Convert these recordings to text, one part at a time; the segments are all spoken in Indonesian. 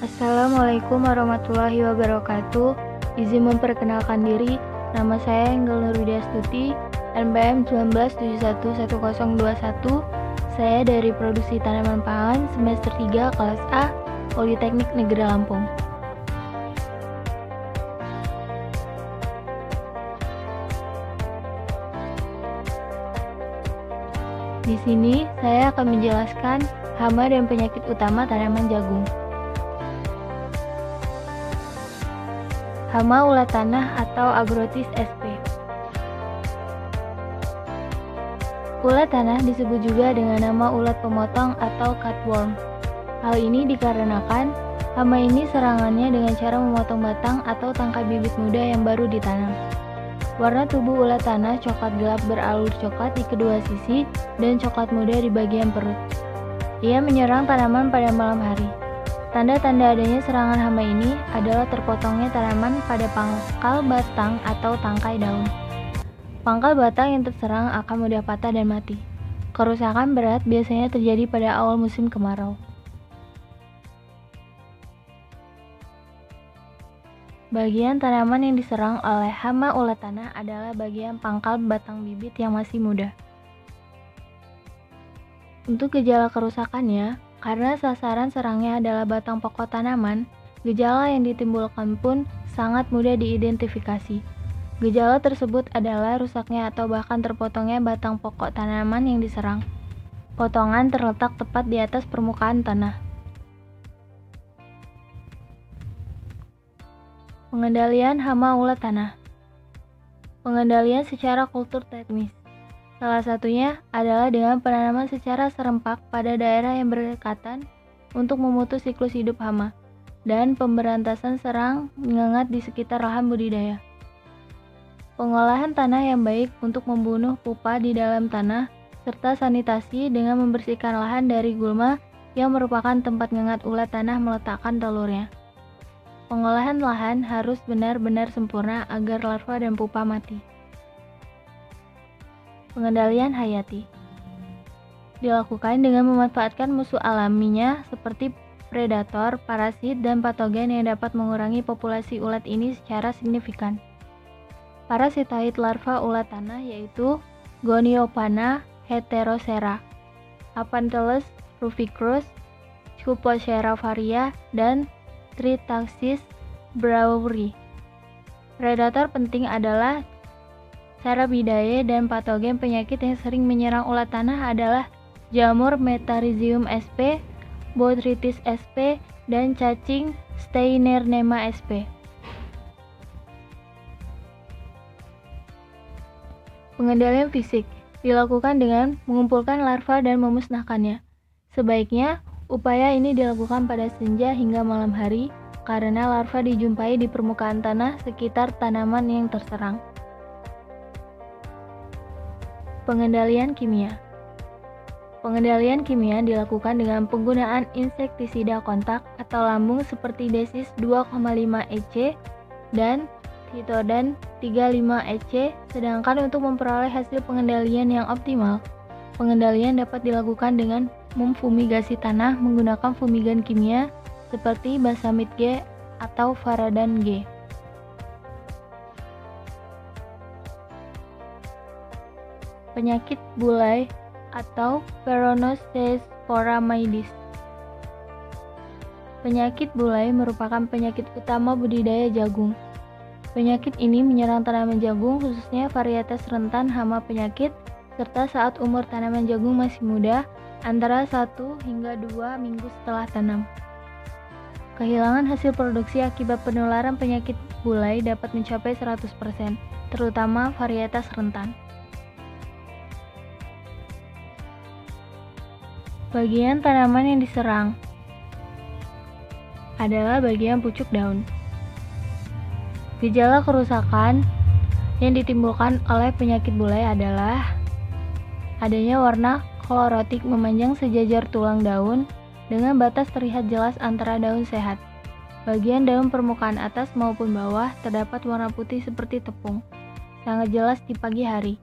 Assalamualaikum warahmatullahi wabarakatuh. Izin memperkenalkan diri, nama saya Enggel Nurwidiastuti, NPM 19711021. Saya dari Produksi Tanaman Pangan semester 3 kelas A, Politeknik Negeri Lampung. Di sini saya akan menjelaskan hama dan penyakit utama tanaman jagung. Hama ulat tanah atau Agrotis sp. Ulat tanah disebut juga dengan nama ulat pemotong atau cutworm. Hal ini dikarenakan hama ini serangannya dengan cara memotong batang atau tangkai bibit muda yang baru ditanam. Warna tubuh ulat tanah coklat gelap beralur coklat di kedua sisi dan coklat muda di bagian perut. Ia menyerang tanaman pada malam hari. Tanda-tanda adanya serangan hama ini adalah terpotongnya tanaman pada pangkal batang atau tangkai daun. Pangkal batang yang terserang akan mudah patah dan mati. Kerusakan berat biasanya terjadi pada awal musim kemarau. Bagian tanaman yang diserang oleh hama ulat tanah adalah bagian pangkal batang bibit yang masih muda. Untuk gejala kerusakannya, karena sasaran serangnya adalah batang pokok tanaman, gejala yang ditimbulkan pun sangat mudah diidentifikasi. Gejala tersebut adalah rusaknya atau bahkan terpotongnya batang pokok tanaman yang diserang. Potongan terletak tepat di atas permukaan tanah. Pengendalian hama ulat tanah. Pengendalian secara kultur teknis. Salah satunya adalah dengan penanaman secara serempak pada daerah yang berdekatan untuk memutus siklus hidup hama, dan pemberantasan serang ngengat di sekitar lahan budidaya. Pengolahan tanah yang baik untuk membunuh pupa di dalam tanah, serta sanitasi dengan membersihkan lahan dari gulma yang merupakan tempat ngengat ulat tanah meletakkan telurnya. Pengolahan lahan harus benar-benar sempurna agar larva dan pupa mati. Pengendalian hayati dilakukan dengan memanfaatkan musuh alaminya seperti predator, parasit, dan patogen yang dapat mengurangi populasi ulat ini secara signifikan. Parasitoid larva ulat tanah yaitu Goniopana heterocera, Aphanthelus ruficus, Scuposhera varia, dan Tritaxis broweri. Predator penting adalah Carabidae, dan patogen penyakit yang sering menyerang ulat tanah adalah jamur Metarhizium sp, Botrytis sp, dan cacing Steinernema sp. Pengendalian fisik dilakukan dengan mengumpulkan larva dan memusnahkannya. Sebaiknya upaya ini dilakukan pada senja hingga malam hari karena larva dijumpai di permukaan tanah sekitar tanaman yang terserang. Pengendalian kimia. Pengendalian kimia dilakukan dengan penggunaan insektisida kontak atau lambung seperti Desis 2,5 EC dan Titodan 35 EC, sedangkan untuk memperoleh hasil pengendalian yang optimal, pengendalian dapat dilakukan dengan memfumigasi tanah menggunakan fumigan kimia seperti Basamid G atau Faradan G. Penyakit bulai atau Peronospora-maidis. Penyakit bulai merupakan penyakit utama budidaya jagung. Penyakit ini menyerang tanaman jagung, khususnya varietas rentan hama penyakit, serta saat umur tanaman jagung masih muda, antara 1 hingga 2 minggu setelah tanam. Kehilangan hasil produksi akibat penularan penyakit bulai dapat mencapai 100%, terutama varietas rentan. Bagian tanaman yang diserang adalah bagian pucuk daun. Gejala kerusakan yang ditimbulkan oleh penyakit bulai adalah adanya warna klorotik memanjang sejajar tulang daun dengan batas terlihat jelas antara daun sehat. Bagian daun permukaan atas maupun bawah terdapat warna putih seperti tepung, sangat jelas di pagi hari.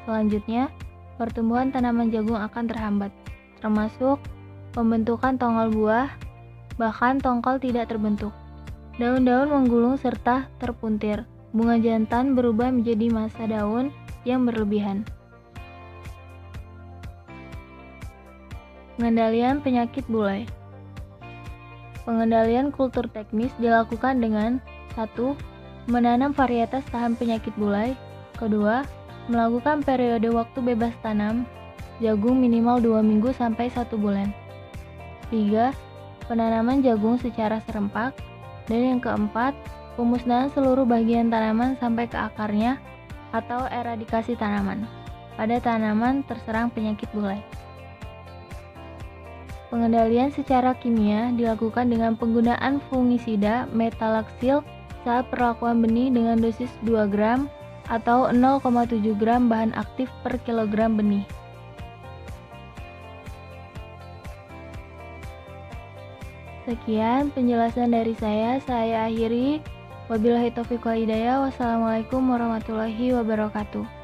Selanjutnya, pertumbuhan tanaman jagung akan terhambat, termasuk pembentukan tongol buah, bahkan tongkol tidak terbentuk. Daun-daun menggulung serta terpuntir. Bunga jantan berubah menjadi massa daun yang berlebihan. Pengendalian penyakit bulai. Pengendalian kultur teknis dilakukan dengan 1. Menanam varietas tahan penyakit bulai. 2. Melakukan periode waktu bebas tanam jagung minimal 2 minggu sampai 1 bulan. 3. Penanaman jagung secara serempak. Dan yang keempat, pemusnahan seluruh bagian tanaman sampai ke akarnya atau eradikasi tanaman pada tanaman terserang penyakit bulai. Pengendalian secara kimia dilakukan dengan penggunaan fungisida metalaksil saat perlakuan benih dengan dosis 2 gram atau 0,7 gram bahan aktif per kilogram benih. Sekian penjelasan dari saya akhiri. Wabillahi taufiq wal hidayah. Wassalamualaikum warahmatullahi wabarakatuh.